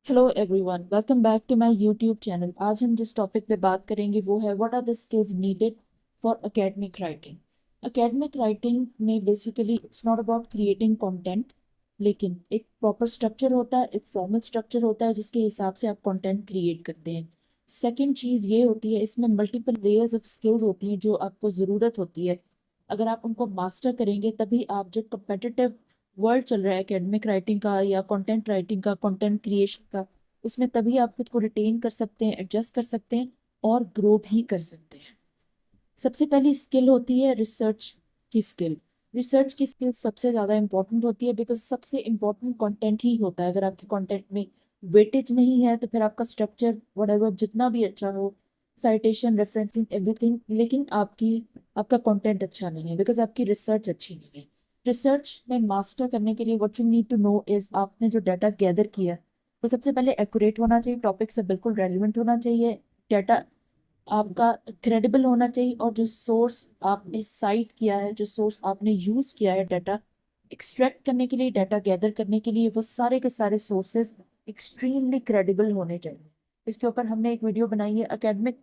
Hello everyone, welcome back to my YouTube channel. आज हम जिस टॉपिक पे बात करेंगे वो है what are the skills needed for academic writing. Academic writing में basically it's not about creating content, लेकिन एक प्रॉपर स्ट्रक्चर होता है, एक फॉर्मल स्ट्रक्चर होता है जिसके हिसाब से आप कंटेंट क्रिएट करते हैं। सेकंड चीज़ ये होती है, इसमें मल्टीपल लेयर्स ऑफ स्किल्स होती हैं जो आपको ज़रूरत होती है। अगर आप उनको मास्टर करेंगे तभी आप जो कम्पिटिटिव वर्ल्ड चल रहा है एकेडमिक राइटिंग का या कंटेंट राइटिंग का, कंटेंट क्रिएशन का, उसमें तभी आप खुद को रिटेन कर सकते हैं, एडजस्ट कर सकते हैं और ग्रो भी कर सकते हैं। सबसे पहली स्किल होती है रिसर्च की स्किल। रिसर्च की स्किल सबसे ज़्यादा इंपॉर्टेंट होती है बिकॉज सबसे इंपॉर्टेंट कंटेंट ही होता है। अगर आपके कंटेंट में वेटेज नहीं है तो फिर आपका स्ट्रक्चर वट जितना भी अच्छा हो, साइटेशन, रेफरेंसिंग, एवरीथिंग, लेकिन आपका कंटेंट अच्छा नहीं है बिकॉज आपकी रिसर्च अच्छी नहीं है। रिसर्च में मास्टर करने के लिए what you need to know is आपने जो डाटा गैदर किया है वो सबसे पहले एक्यूरेट होना चाहिए, टॉपिक से बिल्कुल रेलिवेंट होना चाहिए, डाटा आपका क्रेडिबल होना चाहिए, और जो सोर्स आपने साइट किया है, जो सोर्स आपने यूज किया है डाटा एक्सट्रैक्ट करने के लिए, डाटा गैदर करने के लिए, वो सारे के सारे सोर्सेज एक्सट्रीमली क्रेडिबल होने चाहिए। इसके ऊपर हमने एक वीडियो बनाई है एकेडमिक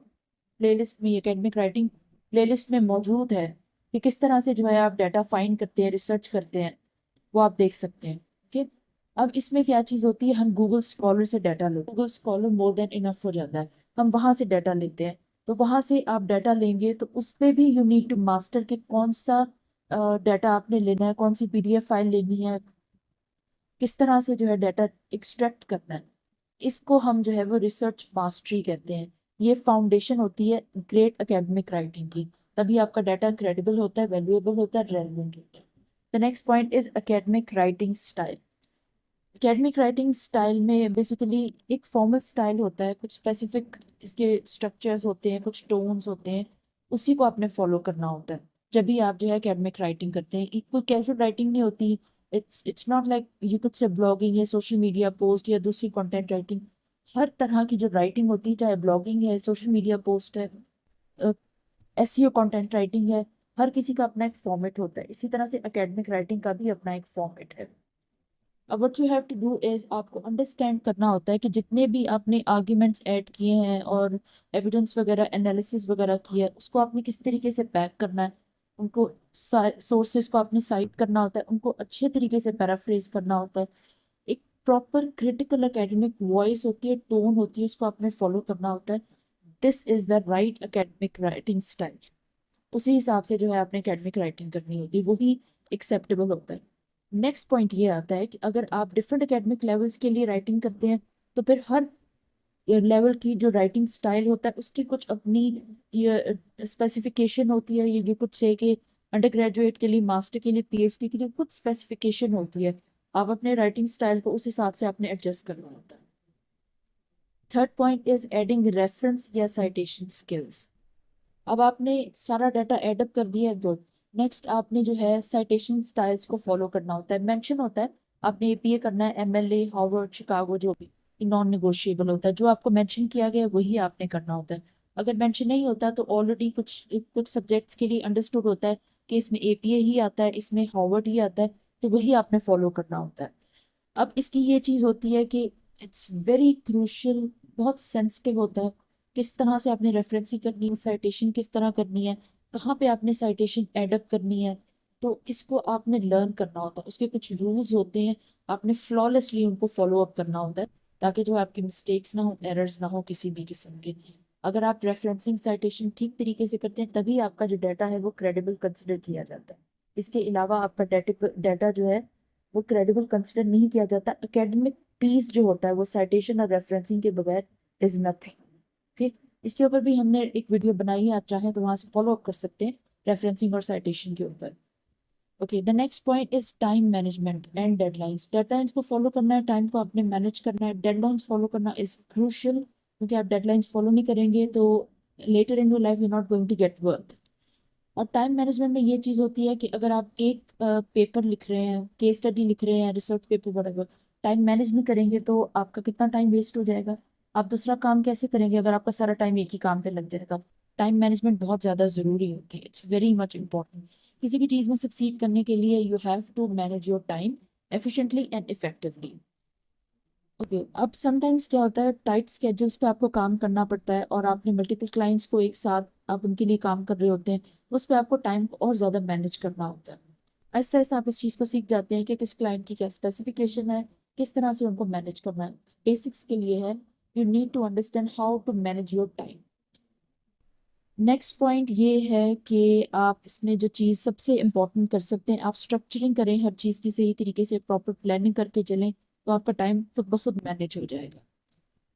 प्लेलिस्ट में, एकेडमिक राइटिंग प्लेलिस्ट में मौजूद है कि किस तरह से जो है आप डाटा फाइंड करते हैं, रिसर्च करते हैं, वो आप देख सकते हैं। ठीक। अब इसमें क्या चीज़ होती है, हम गूगल स्कॉलर से डाटा लेते हैं। Google scholar more than enough हो जाता है, हम वहाँ से डाटा लेते हैं। तो वहाँ से आप डाटा लेंगे तो उस पर भी यू नीड टू मास्टर कि कौन सा डाटा आपने लेना है, कौन सी पीडीएफ फाइल लेनी है, किस तरह से जो है डाटा एक्सट्रैक्ट करना है। इसको हम जो है वो रिसर्च मास्टरी कहते हैं। ये फाउंडेशन होती है ग्रेट एकेडमिक राइटिंग की। तभी आपका डाटा क्रेडिबल होता है, वैल्यूएबल होता है, रेलेवेंट होता है। The next point is academic writing style. Academic writing style में बेसिकली एक फॉर्मल स्टाइल होता है, कुछ स्पेसिफिक इसके स्ट्रक्चर्स होते हैं, कुछ टोन्स होते हैं, उसी को आपने फॉलो करना होता है जब भी आप जो है एकेडमिक राइटिंग करते हैं। कोई कैजुअल राइटिंग नहीं होती। It's not like you could say blogging या सोशल मीडिया पोस्ट या दूसरी कंटेंट राइटिंग। हर तरह की जो राइटिंग होती है, चाहे ब्लॉगिंग है, सोशल मीडिया पोस्ट है, एसईओ कंटेंट राइटिंग है, हर किसी का अपना एक फॉर्मेट होता है। इसी तरह से एकेडमिक राइटिंग का भी अपना एक फॉर्मेट है। अब what you have to do is आपको अंडरस्टैंड करना होता है कि जितने भी आपने आर्ग्यूमेंट्स ऐड किए हैं और एविडेंस वगैरह, एनालिसिस वगैरह किया है, उसको आपने किस तरीके से पैक करना है। उनको सोर्सेज को आपने साइट करना होता है, उनको अच्छे तरीके से पैराफ्रेज करना होता है। एक प्रॉपर क्रिटिकल एकेडमिक वॉइस होती है, टोन होती है, उसको आपने फॉलो करना होता है। This is the right academic writing style. उसी हिसाब से जो है आपने एकेडमिक राइटिंग करनी होती है, वही एक्सेप्टेबल होता है। नेक्स्ट पॉइंट ये आता है कि अगर आप डिफरेंट एकेडमिक लेवल्स के लिए राइटिंग करते हैं तो फिर हर लेवल की जो राइटिंग स्टाइल होता है उसकी कुछ अपनी स्पेसिफिकेशन होती है। ये कुछ से कि अंडर ग्रेजुएट के लिए, मास्टर के लिए, पीएचडी के लिए कुछ स्पेसिफिकेशन होती है। आप अपने राइटिंग स्टाइल को उस हिसाब से आपने एडजस्ट करना होता है। Third point is adding reference या साइटेशन स्किल्स। अब आपने सारा डाटा एडअप कर दिया है, गुड। नेक्स्ट आपने जो है साइटेशन स्टाइल्स को फॉलो करना होता है। मेंशन होता है, आपने एपीए करना है, एमएलए, हार्वर्ड, शिकागो, जो भी नॉन निगोशिएबल होता है, जो आपको मेंशन किया गया है वही आपने करना होता है। अगर मेंशन नहीं होता तो ऑलरेडी कुछ कुछ सब्जेक्ट्स के लिए अंडरस्टूड होता है कि इसमें एपीए ही आता है, इसमें हार्वर्ड ही आता है, तो वही आपने फॉलो करना होता है। अब इसकी ये चीज़ होती है कि इट्स वेरी क्रूशियल, बहुत सेंसिटिव होता है किस तरह से आपने रेफरेंसिंग करनी है, साइटेशन किस तरह करनी है, कहाँ पे आपने साइटेशन एडअप करनी है। तो इसको आपने लर्न करना होता है, उसके कुछ रूल्स होते हैं, आपने फ्लॉलेसली उनको फॉलो अप करना होता है ताकि जो आपकी मिस्टेक्स ना हो, एरर्स ना हो किसी भी किस्म के। अगर आप रेफरेंसिंग साइटेशन ठीक तरीके से करते हैं तभी आपका जो डाटा है वो क्रेडिबल कंसिडर किया जाता है। इसके अलावा आपका डाटा जो है वो क्रेडिबल कंसिडर नहीं किया जाता। एकेडमिक पीस जो होता है वो साइटेशन और रेफरेंसिंग के बगैर इज नथिंग। ओके। इसके ऊपर भी हमने एक वीडियो बनाई है, आप चाहें तो वहां से फॉलो अप कर सकते हैं रेफरेंसिंग और साइटेशन के ऊपर। Okay, the next point is time management and deadlines. Deadlines को फॉलो करना है, टाइम को आपने मैनेज करना है। डेडलाइंस फॉलो करना इज क्रूशियल क्योंकि आप डेडलाइंस फॉलो नहीं करेंगे तो later in your life you not going to get work. और टाइम मैनेजमेंट में ये चीज़ होती है कि अगर आप एक पेपर लिख रहे हैं, केस स्टडी लिख रहे हैं, रिसर्च पेपर वगैरह, टाइम मैनेज नहीं करेंगे तो आपका कितना टाइम वेस्ट हो जाएगा। आप दूसरा काम कैसे करेंगे अगर आपका सारा टाइम एक ही काम पे लग जाएगा। टाइम मैनेजमेंट बहुत ज़्यादा ज़रूरी होती है, इट्स वेरी मच इम्पॉर्टेंट। किसी भी चीज़ में सक्सीड करने के लिए you have to manage your time efficiently and effectively. Okay, अब समटाइम्स क्या होता है, टाइट स्केड्यूल्स पे आपको काम करना पड़ता है और आपने मल्टीपल क्लाइंट्स को एक साथ आप उनके लिए काम कर रहे होते हैं, उस पर आपको टाइम और ज़्यादा मैनेज करना होता है। ऐसे ऐसे आप इस चीज़ को सीख जाते हैं कि किस क्लाइंट की क्या स्पेसिफिकेशन है, किस तरह से उनको मैनेज करना है। बेसिक्स के लिए है, you need to understand how to manage your time. Next point ये है कि आप इसमें जो चीज़ सबसे इम्पोर्टेंट कर सकते हैं, आप स्ट्रक्चरिंग करें हर चीज़ की सही तरीके से, प्रॉपर प्लानिंग करके चलें, तो आपका टाइम खुद ब खुद मैनेज हो जाएगा।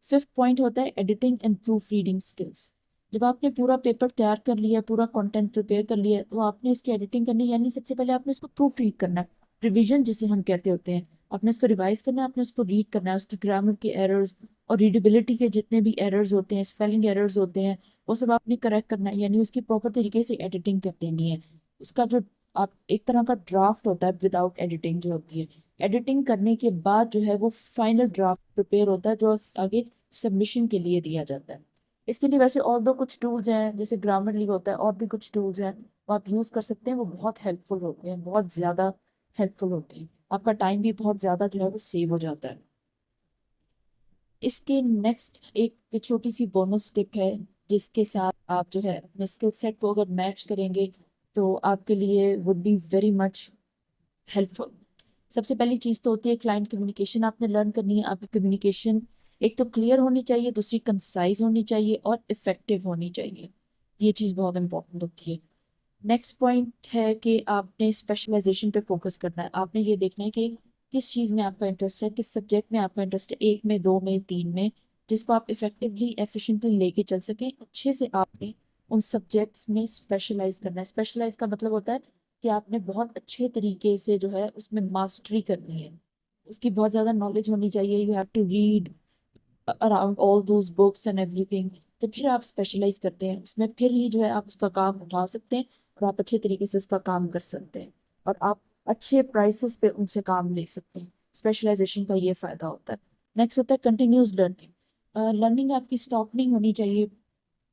फिफ्थ पॉइंट होता है editing and proof reading skills. जब आपने पूरा पेपर तैयार कर लिया, पूरा कंटेंट प्रिपेयर कर लिया, तो आपने उसकी एडिटिंग करनी है, यानी सबसे पहले आपने उसको प्रूफ रीड करना है, रिवीजन जिसे हम कहते होते हैं। आपने उसको रिवाइज करना है, आपने उसको रीड करना है, उसकी ग्रामर के एरर्स और रीडेबिलिटी के जितने भी एरर्स होते हैं, स्पेलिंग एरर्स होते हैं, वो सब आपने करेक्ट करना है, यानी उसकी प्रॉपर तरीके से एडिटिंग कर देनी है। उसका जो आप एक तरह का ड्राफ्ट होता है विदाउट एडिटिंग जो होती है, एडिटिंग करने के बाद जो है वो फाइनल ड्राफ्ट प्रिपेयर होता है जो आगे सबमिशन के लिए दिया जाता है। इसके लिए वैसे और दो कुछ टूल्स हैं, जैसे ग्रामरली होता है, और भी कुछ टूल्स हैं वो आप यूज़ कर सकते हैं, वो बहुत हेल्पफुल होते हैं, बहुत ज़्यादा हेल्पफुल होते हैं। आपका टाइम भी बहुत ज़्यादा जो है वो सेव हो जाता है। इसके नेक्स्ट एक छोटी सी बोनस टिप है, जिसके साथ आप जो है अपने स्किल सेट को अगर मैच करेंगे तो आपके लिए would be very much helpful. सबसे पहली चीज़ तो होती है क्लाइंट कम्युनिकेशन, आपने लर्न करनी है। आपकी कम्युनिकेशन एक तो क्लियर होनी चाहिए, दूसरी कंसाइज होनी चाहिए और इफेक्टिव होनी चाहिए। ये चीज़ बहुत इंपॉर्टेंट होती है। नेक्स्ट पॉइंट है कि आपने स्पेशलाइजेशन पे फोकस करना है। आपने ये देखना है कि किस चीज़ में आपका इंटरेस्ट है, किस सब्जेक्ट में आपका इंटरेस्ट है, एक में, दो में, तीन में, जिसको आप इफेक्टिवली एफिशिएंटली लेके चल सकें अच्छे से। आपने उन सब्जेक्ट्स में स्पेशलाइज करना है। स्पेशलाइज का मतलब होता है कि आपने बहुत अच्छे तरीके से जो है उसमें मास्टरी करनी है, उसकी बहुत ज़्यादा नॉलेज होनी चाहिए। You have to read around all those books and everything. तो फिर आप स्पेशलाइज करते हैं उसमें, फिर ही जो है आप उसका काम उठा सकते हैं और आप अच्छे तरीके से उसका काम कर सकते हैं और आप अच्छे प्राइसेस पे उनसे काम ले सकते हैं। स्पेशलाइजेशन का ये फायदा होता है। नेक्स्ट होता है कंटिन्यूस लर्निंग। लर्निंग आपकी स्टॉप नहीं होनी चाहिए,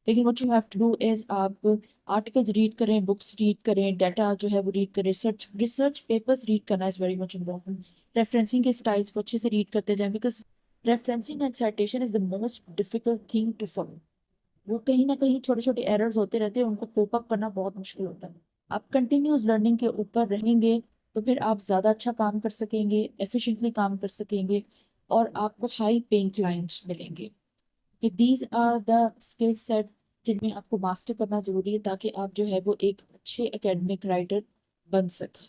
लेकिन what you have to do is आप आर्टिकल्स रीड करें, बुक्स रीड करें, डाटा जो है वो रीड करें, रिसर्च रिसर्च पेपर्स रीड करना is very much important. Referencing के स्टाइल्स को अच्छे से रीड करते जाएं, because referencing and citation is the most difficult thing to follow. वो कहीं ना कहीं छोटे छोटे एरर्स होते रहते हैं, उनको कोप अप करना बहुत मुश्किल होता है। आप कंटिन्यूस लर्निंग के ऊपर रहेंगे तो फिर आप ज़्यादा अच्छा काम कर सकेंगे, एफिशिएंटली काम कर सकेंगे और आपको हाई पेइंग क्लाइंट्स मिलेंगे। कि these are the skill set जिनमें आपको मास्टर करना जरूरी है, ताकि आप जो है वो एक अच्छे एकेडमिक राइटर बन सके।